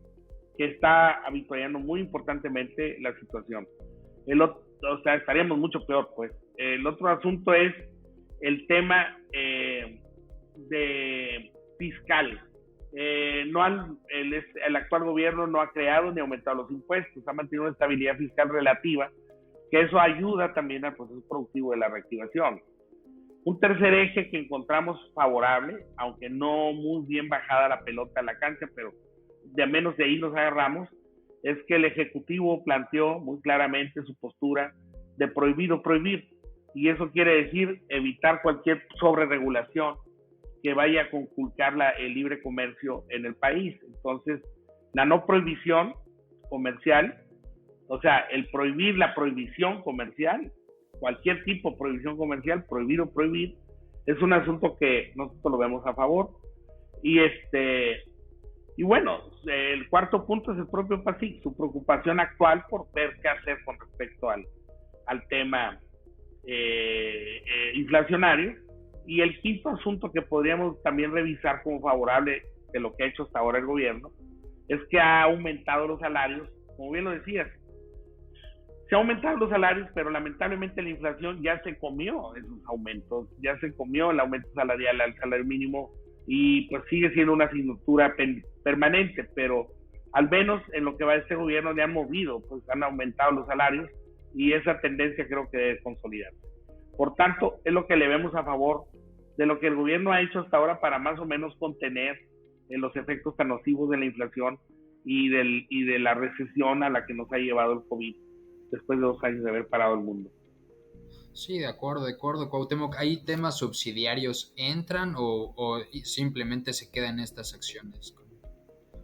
que está habituallando muy importantemente la situación. O sea, estaríamos mucho peor, pues. El otro asunto es el tema de fiscal. El actual gobierno no ha creado ni aumentado los impuestos, ha mantenido una estabilidad fiscal relativa, que eso ayuda también al proceso productivo de la reactivación. Un tercer eje que encontramos favorable, aunque no muy bien bajada la pelota a la cancha, pero de menos de ahí nos agarramos, es que el Ejecutivo planteó muy claramente su postura de prohibido prohibir, y eso quiere decir evitar cualquier sobreregulación que vaya a conculcar el libre comercio en el país. Entonces, la no prohibición comercial, o sea, el prohibir la prohibición comercial, cualquier tipo de prohibición comercial, prohibir o prohibir, es un asunto que nosotros lo vemos a favor. Y bueno, el cuarto punto es el propio PASIC, su preocupación actual por ver qué hacer con respecto al tema inflacionario. Y el quinto asunto que podríamos también revisar como favorable de lo que ha hecho hasta ahora el gobierno es que ha aumentado los salarios, como bien lo decías. Se han aumentado los salarios, pero lamentablemente la inflación ya se comió esos aumentos, ya se comió el aumento salarial al salario mínimo, y pues sigue siendo una asignatura permanente, pero al menos en lo que va de este gobierno le han movido, pues han aumentado los salarios, y esa tendencia creo que debe consolidarse. Por tanto, es lo que le vemos a favor de lo que el gobierno ha hecho hasta ahora para más o menos contener los efectos tan nocivos de la inflación y de la recesión a la que nos ha llevado el COVID después de 2 años de haber parado el mundo. Sí, de acuerdo, Cuauhtémoc. ¿Hay temas subsidiarios entran o simplemente se quedan estas acciones?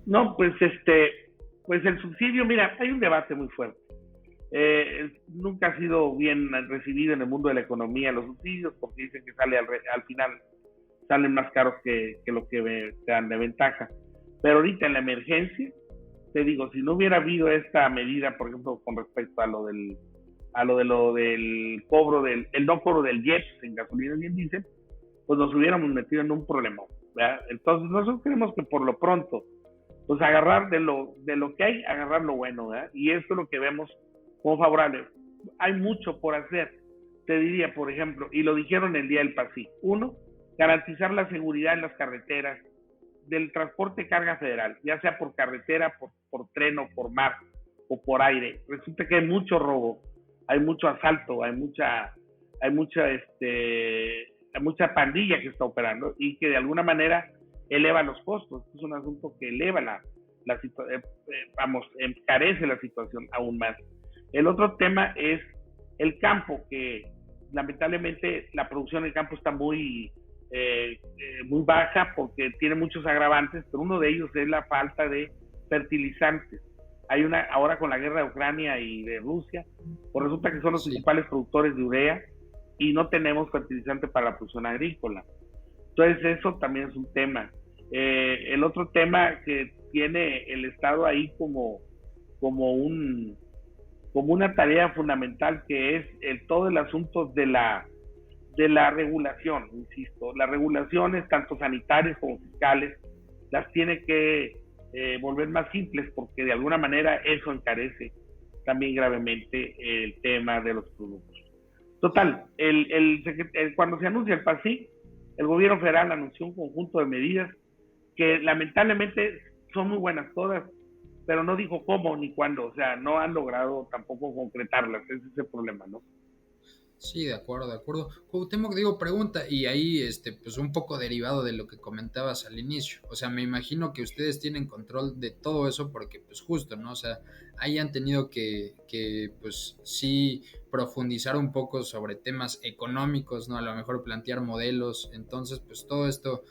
No, pues el subsidio, mira, hay un debate muy fuerte. Nunca ha sido bien recibido en el mundo de la economía los subsidios, porque dicen que al final salen más caros que lo que te dan de ventaja. Pero ahorita en la emergencia, te digo, si no hubiera habido esta medida, por ejemplo, con respecto a lo del cobro el no cobro del IEPS en gasolina y en diésel, pues nos hubiéramos metido en un problema, ¿verdad? Entonces nosotros tenemos que por lo pronto, pues agarrar de lo que hay, agarrar lo bueno, ¿verdad? Y esto es lo que vemos como favorable. Hay mucho por hacer, te diría, por ejemplo, y lo dijeron el día del PASIC. 1, garantizar la seguridad en las carreteras del transporte de carga federal, ya sea por carretera, por tren o por mar o por aire. Resulta que hay mucho robo, hay mucho asalto, hay mucha pandilla que está operando y que de alguna manera eleva los costos. Es un asunto que eleva la situación, encarece la situación aún más. El otro tema es el campo, que lamentablemente la producción del campo está muy baja porque tiene muchos agravantes, pero uno de ellos es la falta de fertilizantes. Ahora con la guerra de Ucrania y de Rusia, pues resulta que son los principales productores de urea y no tenemos fertilizante para la producción agrícola. Entonces eso también es un tema. El otro tema que tiene el Estado ahí como una tarea fundamental, que es todo el asunto de la regulación, insisto. Las regulaciones, tanto sanitarias como fiscales, las tiene que volver más simples, porque de alguna manera eso encarece también gravemente el tema de los productos. Total, cuando se anuncia el PASIC, el gobierno federal anunció un conjunto de medidas que lamentablemente son muy buenas todas, pero no dijo cómo ni cuándo, o sea, no han logrado tampoco concretarlas, ese es el problema, ¿no? Sí, de acuerdo. Cuauhtémoc, pregunta, y ahí, pues un poco derivado de lo que comentabas al inicio. O sea, me imagino que ustedes tienen control de todo eso porque, pues justo, ¿no? O sea, ahí han tenido que pues sí, profundizar un poco sobre temas económicos, ¿no? A lo mejor plantear modelos. Entonces, pues todo esto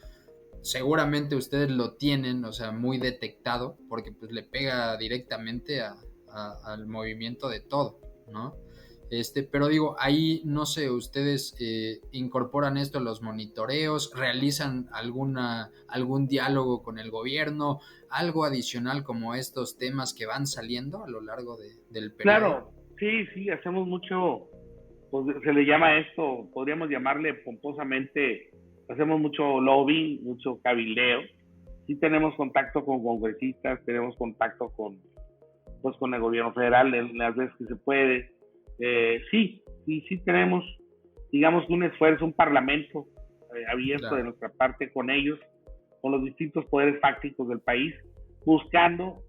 seguramente ustedes lo tienen, o sea, muy detectado, porque pues le pega directamente al movimiento de todo, ¿no? Pero ahí no sé, ustedes incorporan esto a los monitoreos, realizan algún diálogo con el gobierno, algo adicional como estos temas que van saliendo a lo largo del periodo. Claro, sí, hacemos mucho, pues se le llama esto, podríamos llamarle pomposamente, hacemos mucho lobbying, mucho cabildeo, Sí tenemos contacto con congresistas, tenemos contacto con el gobierno federal en las veces que se puede. Sí tenemos, digamos, un esfuerzo, un parlamento abierto de nuestra parte con ellos, con los distintos poderes fácticos del país, buscando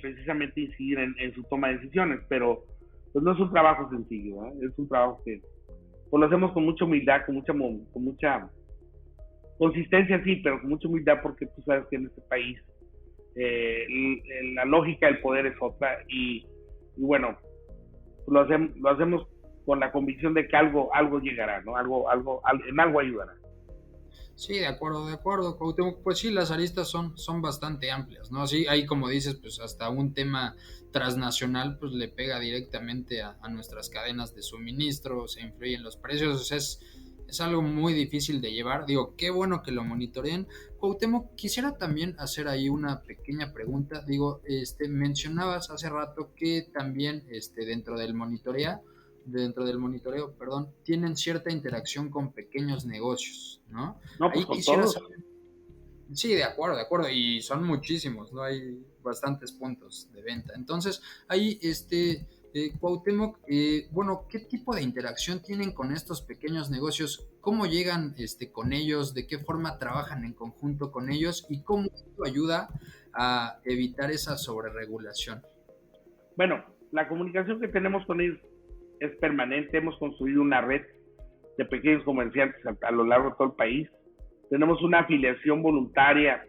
precisamente incidir en su toma de decisiones, pero pues no es un trabajo sencillo, ¿eh? Es un trabajo que pues, lo hacemos con mucha humildad, con mucha consistencia, sí, pero con mucha humildad, porque tú sabes que en este país la lógica del poder es otra, y bueno, lo hacemos con la convicción de que algo llegará, ¿no? En algo ayudará. Sí, de acuerdo, Cuauhtémoc. Pues sí, las aristas son bastante amplias, ¿no? Sí, ahí como dices, pues hasta un tema transnacional pues le pega directamente a nuestras cadenas de suministro, se influye en los precios, o sea, es algo muy difícil de llevar. Digo, qué bueno que lo monitoreen. Cuauhtémoc, quisiera también hacer ahí una pequeña pregunta. Digo, mencionabas hace rato que también dentro del monitoreo, perdón, tienen cierta interacción con pequeños negocios, ¿no? No, pues Ahí con quisiera todos. saber. Sí, de acuerdo, y son muchísimos, ¿no? Hay bastantes puntos de venta. Entonces, ahí, Cuauhtémoc, bueno, ¿qué tipo de interacción tienen con estos pequeños negocios? ¿Cómo llegan con ellos? ¿De qué forma trabajan en conjunto con ellos? ¿Y cómo esto ayuda a evitar esa sobreregulación? Bueno, la comunicación que tenemos con ellos es permanente. Hemos construido una red de pequeños comerciantes a lo largo de todo el país. Tenemos una afiliación voluntaria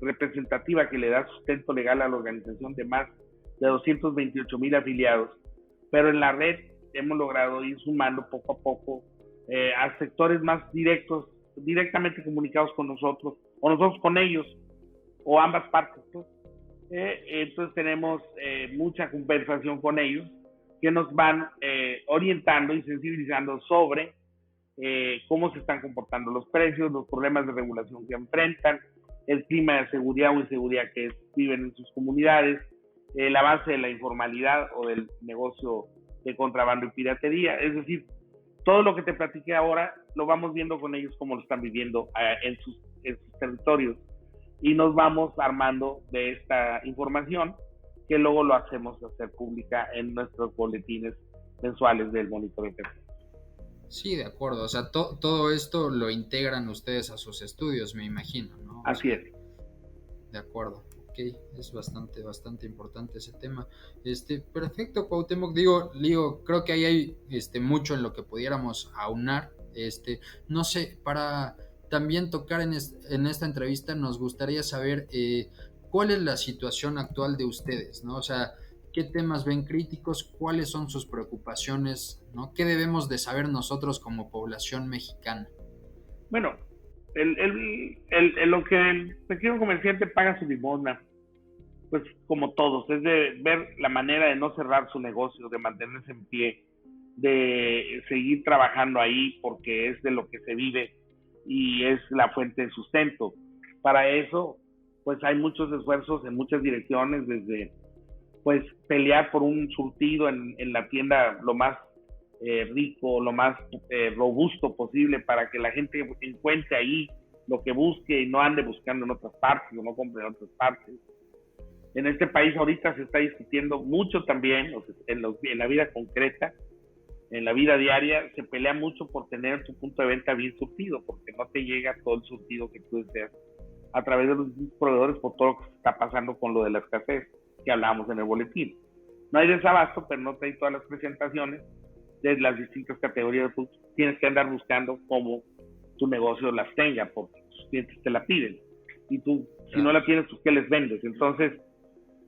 representativa que le da sustento legal a la organización de más de 228,000 afiliados, pero en la red hemos logrado ir sumando poco a poco a sectores más directamente comunicados con nosotros, o nosotros con ellos, o ambas partes, pues. Entonces tenemos mucha conversación con ellos que nos van orientando y sensibilizando sobre cómo se están comportando los precios, los problemas de regulación que enfrentan, el clima de seguridad o inseguridad que viven en sus comunidades, el avance de la informalidad o del negocio de contrabando y piratería. Es decir, todo lo que te platiqué ahora lo vamos viendo con ellos cómo lo están viviendo en sus territorios, y nos vamos armando de esta información que luego lo hacemos hacer pública en nuestros boletines mensuales del monitoreo. Sí, de acuerdo. O sea, todo esto lo integran ustedes a sus estudios, me imagino, ¿no? Así es. De acuerdo. Ok, es bastante importante ese tema. Perfecto, Cuauhtémoc. Digo, creo que ahí hay mucho en lo que pudiéramos aunar. No sé, para también tocar en esta entrevista nos gustaría saber cuál es la situación actual de ustedes, ¿no? O sea, qué temas ven críticos, cuáles son sus preocupaciones, ¿no? ¿Qué debemos de saber nosotros como población mexicana? Bueno, lo que el pequeño comerciante paga su limosna, pues como todos, es de ver la manera de no cerrar su negocio, de mantenerse en pie, de seguir trabajando ahí porque es de lo que se vive y es la fuente de sustento. Para eso, pues hay muchos esfuerzos en muchas direcciones, desde pues pelear por un surtido en la tienda lo más rico, lo más robusto posible para que la gente encuentre ahí lo que busque y no ande buscando en otras partes o no compre en otras partes. En este país ahorita se está discutiendo mucho también, en la vida concreta, en la vida diaria, se pelea mucho por tener tu punto de venta bien surtido, porque no te llega todo el surtido que tú deseas a través de los proveedores por todo lo que está pasando con lo de la escasez que hablábamos en el boletín. No hay desabasto, pero no trae todas las presentaciones de las distintas categorías. Tú tienes que andar buscando cómo tu negocio las tenga, porque tus clientes te la piden. Y tú, si no la tienes, pues ¿qué les vendes? Entonces,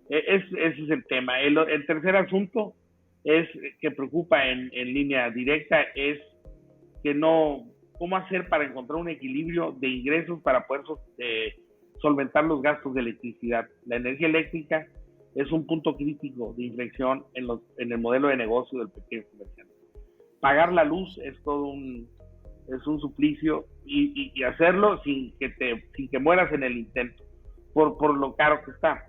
ese es el tema. El tercer asunto es que preocupa en línea directa es que cómo hacer para encontrar un equilibrio de ingresos para poder solventar los gastos de electricidad. La energía eléctrica es un punto crítico de inflexión en el modelo de negocio del pequeño comerciante. Pagar la luz es un suplicio, y hacerlo sin que mueras en el intento por lo caro que está.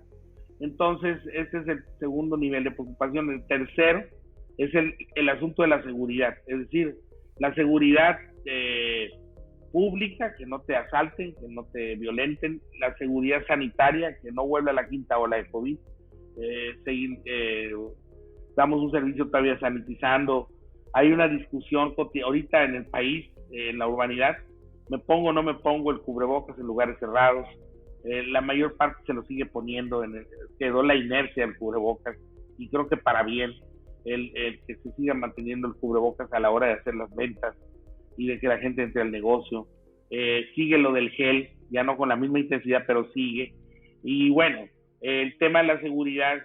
Entonces, ese es el segundo nivel de preocupación. El tercero es el asunto de la seguridad, es decir, la seguridad pública, que no te asalten, que no te violenten, la seguridad sanitaria, que no vuelva a la quinta ola de COVID, damos un servicio todavía sanitizando. Hay una discusión ahorita en el país, en la urbanidad, me pongo o no me pongo el cubrebocas en lugares cerrados. La mayor parte se lo sigue poniendo, quedó la inercia del cubrebocas, y creo que para bien el que se siga manteniendo el cubrebocas a la hora de hacer las ventas y de que la gente entre al negocio. Sigue lo del gel, ya no con la misma intensidad, pero sigue. Y bueno, el tema de la seguridad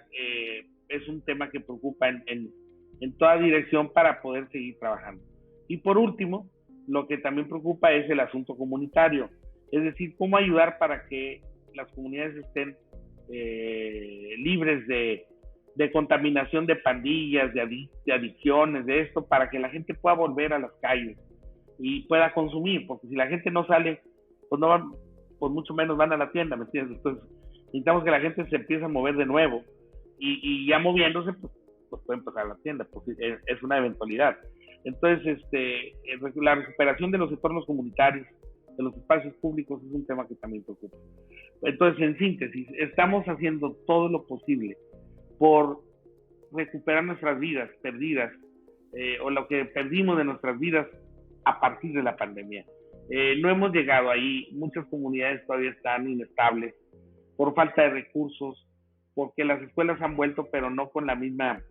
es un tema que preocupa en toda dirección para poder seguir trabajando. Y por último, lo que también preocupa es el asunto comunitario, es decir, cómo ayudar para que las comunidades estén libres de contaminación de pandillas, de adicciones, de esto, para que la gente pueda volver a las calles y pueda consumir, porque si la gente no sale, pues no van, pues mucho menos van a la tienda, ¿me entiendes? Entonces necesitamos que la gente se empiece a mover de nuevo, y ya moviéndose, pues pueden pasar a la tienda, pues es una eventualidad. Entonces, la recuperación de los entornos comunitarios, de los espacios públicos, es un tema que también preocupa. Entonces, en síntesis, estamos haciendo todo lo posible por recuperar nuestras vidas perdidas, o lo que perdimos de nuestras vidas a partir de la pandemia. No hemos llegado ahí, muchas comunidades todavía están inestables por falta de recursos, porque las escuelas han vuelto, pero no con la misma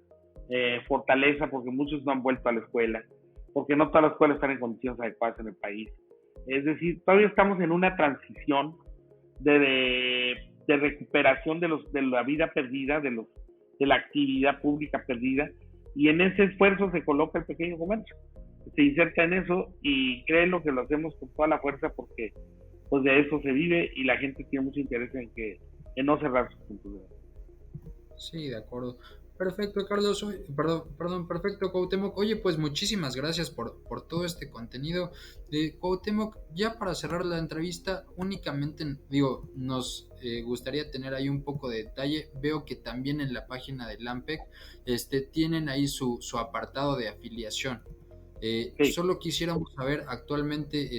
fortaleza, porque muchos no han vuelto a la escuela, porque no todas las escuelas están en condiciones adecuadas en el país. Es decir, todavía estamos en una transición de recuperación de la vida perdida, de la actividad pública perdida, y en ese esfuerzo se coloca el pequeño comercio, se inserta en eso, y créelo que lo hacemos con toda la fuerza, porque pues de eso se vive, y la gente tiene mucho interés en no cerrar sus puntos de vista. Sí, de acuerdo. Perfecto, Carlos. Perfecto, Cuauhtémoc. Oye, pues muchísimas gracias por todo este contenido. Cuauhtémoc, ya para cerrar la entrevista, únicamente, nos gustaría tener ahí un poco de detalle. Veo que también en la página de LAMPEC tienen ahí su apartado de afiliación. Sí. Solo quisiéramos saber actualmente,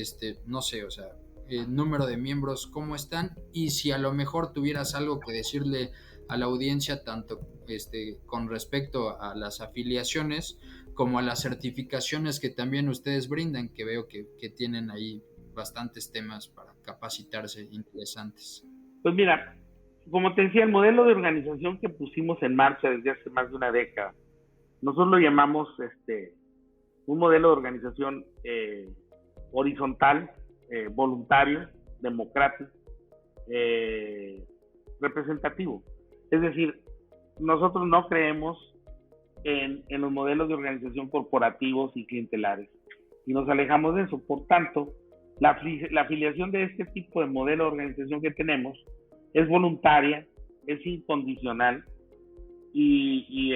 no sé, o sea, el número de miembros, cómo están, y si a lo mejor tuvieras algo que decirle a la audiencia, tanto con respecto a las afiliaciones como a las certificaciones que también ustedes brindan, que veo que tienen ahí bastantes temas para capacitarse interesantes. Pues mira, como te decía, el modelo de organización que pusimos en marcha desde hace más de una década, nosotros lo llamamos un modelo de organización horizontal, voluntario, democrático, representativo. Es decir, nosotros no creemos en los modelos de organización corporativos y clientelares, y nos alejamos de eso. Por tanto, la afiliación de este tipo de modelo de organización que tenemos es voluntaria, es incondicional, y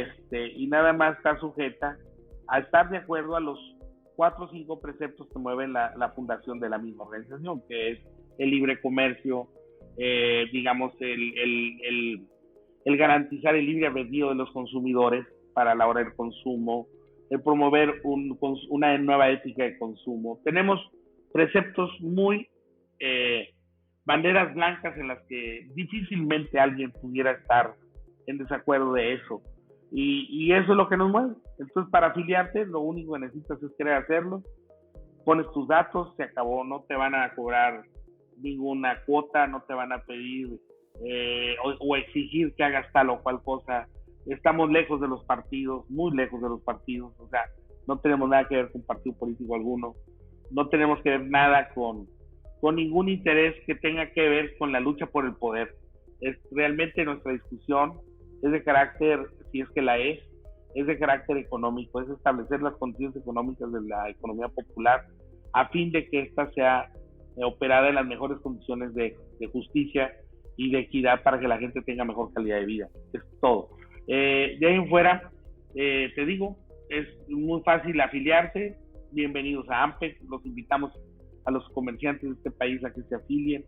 nada más está sujeta a estar de acuerdo a los 4 o 5 preceptos que mueven la fundación de la misma organización, que es el libre comercio, digamos, el garantizar el libre albedrío de los consumidores para la hora del consumo, el promover una nueva ética de consumo. Tenemos preceptos muy banderas blancas en las que difícilmente alguien pudiera estar en desacuerdo de eso, y eso es lo que nos mueve. Entonces, para afiliarte, lo único que necesitas es querer hacerlo, pones tus datos, se acabó, no te van a cobrar ninguna cuota, no te van a pedir o exigir que hagas tal o cual cosa. Estamos lejos de los partidos, muy lejos de los partidos, o sea, no tenemos nada que ver con partido político alguno, no tenemos que ver nada con ningún interés que tenga que ver con la lucha por el poder. Es realmente nuestra discusión, es de carácter, si es que la es de carácter económico, es establecer las condiciones económicas de la economía popular a fin de que ésta sea operada en las mejores condiciones de justicia y de equidad para que la gente tenga mejor calidad de vida. Es todo. De ahí en fuera, te digo, es muy fácil afiliarse. Bienvenidos a AMPEC, los invitamos a los comerciantes de este país a que se afilien.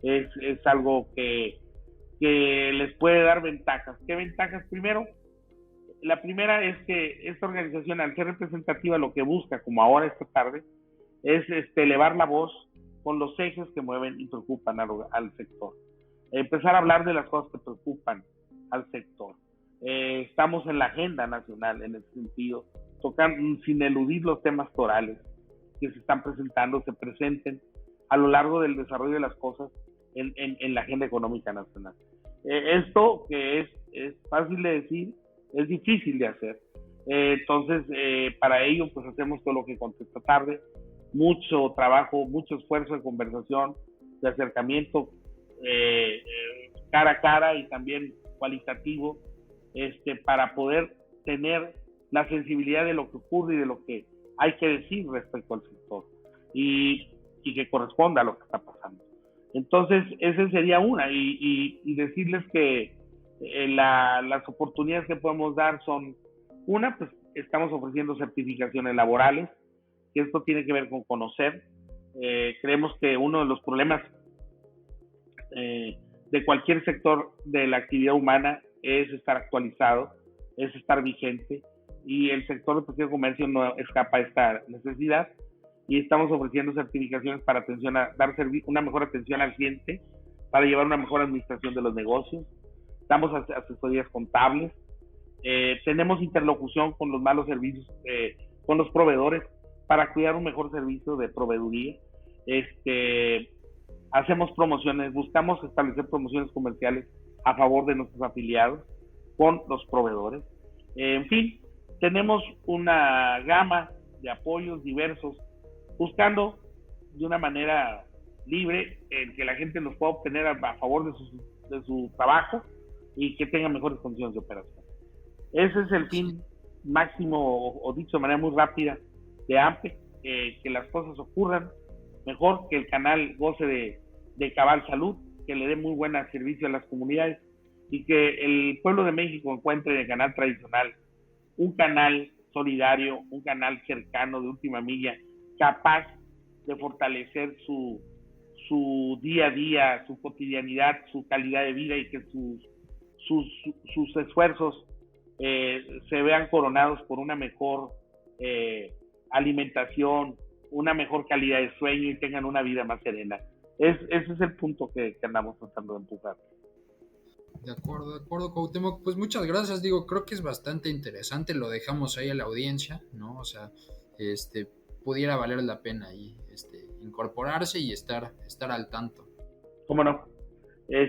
Es algo que les puede dar ventajas. ¿Qué ventajas? Primero, la primera es que esta organización, al ser representativa, lo que busca, como ahora esta tarde, es elevar la voz con los ejes que mueven y preocupan al sector. Empezar a hablar de las cosas que preocupan al sector. Estamos en la agenda nacional en ese sentido, tocando sin eludir los temas torales que se están presentando, se presenten a lo largo del desarrollo de las cosas en la agenda económica nacional. Esto que es fácil de decir, es difícil de hacer. Entonces, para ello, pues hacemos todo lo que conté esta tarde, mucho trabajo, mucho esfuerzo de conversación, de acercamiento cara a cara y también cualitativo, para poder tener la sensibilidad de lo que ocurre y de lo que hay que decir respecto al sector y que corresponda a lo que está pasando. Entonces, esa sería una, y decirles que las oportunidades que podemos dar son, una, pues estamos ofreciendo certificaciones laborales, que esto tiene que ver con conocer. Creemos que uno de los problemas de cualquier sector de la actividad humana es estar actualizado, es estar vigente, y el sector de pequeño comercio no escapa a esta necesidad, y estamos ofreciendo certificaciones para dar una mejor atención al cliente, para llevar una mejor administración de los negocios. Damos asesorías contables, tenemos interlocución con los malos servicios, con los proveedores, para cuidar un mejor servicio de proveeduría. Hacemos promociones, buscamos establecer promociones comerciales a favor de nuestros afiliados con los proveedores. En fin, tenemos una gama de apoyos diversos, buscando de una manera libre el que la gente nos pueda obtener a favor de su trabajo y que tenga mejores condiciones de operación. Ese es el fin máximo, o dicho de manera muy rápida, de AMPE, que las cosas ocurran mejor, que el canal goce de cabal salud, que le dé muy buen servicio a las comunidades, y que el pueblo de México encuentre en el canal tradicional un canal solidario, un canal cercano de última milla, capaz de fortalecer su día a día, su cotidianidad, su calidad de vida, y que sus esfuerzos se vean coronados por una mejor alimentación, una mejor calidad de sueño, y tengan una vida más serena. Ese es el punto que andamos tratando de empujar. De acuerdo, Cuauhtémoc. Pues muchas gracias. Creo que es bastante interesante. Lo dejamos ahí a la audiencia, ¿no? O sea, pudiera valer la pena ahí incorporarse y estar al tanto. ¿Cómo no?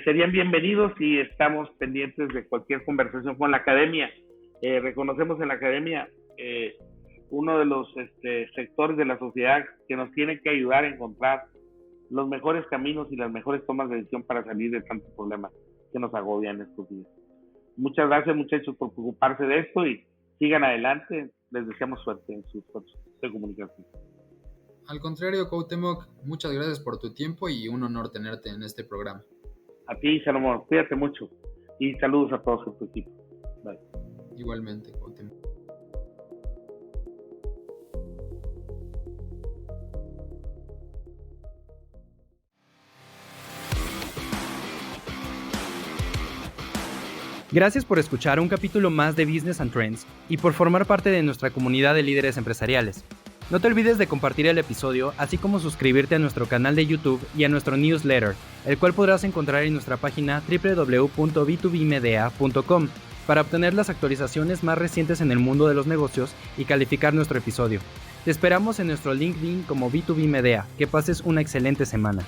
Serían bienvenidos, y estamos pendientes de cualquier conversación con la academia. Reconocemos en la academia uno de los sectores de la sociedad que nos tiene que ayudar a encontrar los mejores caminos y las mejores tomas de decisión para salir de tantos problemas que nos agobian estos días. Muchas gracias, muchachos, por preocuparse de esto, y sigan adelante. Les deseamos suerte en sus esfuerzos de comunicación. Al contrario, Cuauhtémoc, muchas gracias por tu tiempo y un honor tenerte en este programa. A ti, Salomón, cuídate mucho, y saludos a todos en tu equipo. Bye. Igualmente, Cuauhtémoc. Gracias por escuchar un capítulo más de Business and Trends y por formar parte de nuestra comunidad de líderes empresariales. No te olvides de compartir el episodio, así como suscribirte a nuestro canal de YouTube y a nuestro newsletter, el cual podrás encontrar en nuestra página www.b2bmedea.com para obtener las actualizaciones más recientes en el mundo de los negocios y calificar nuestro episodio. Te esperamos en nuestro LinkedIn como B2B Medea. Que pases una excelente semana.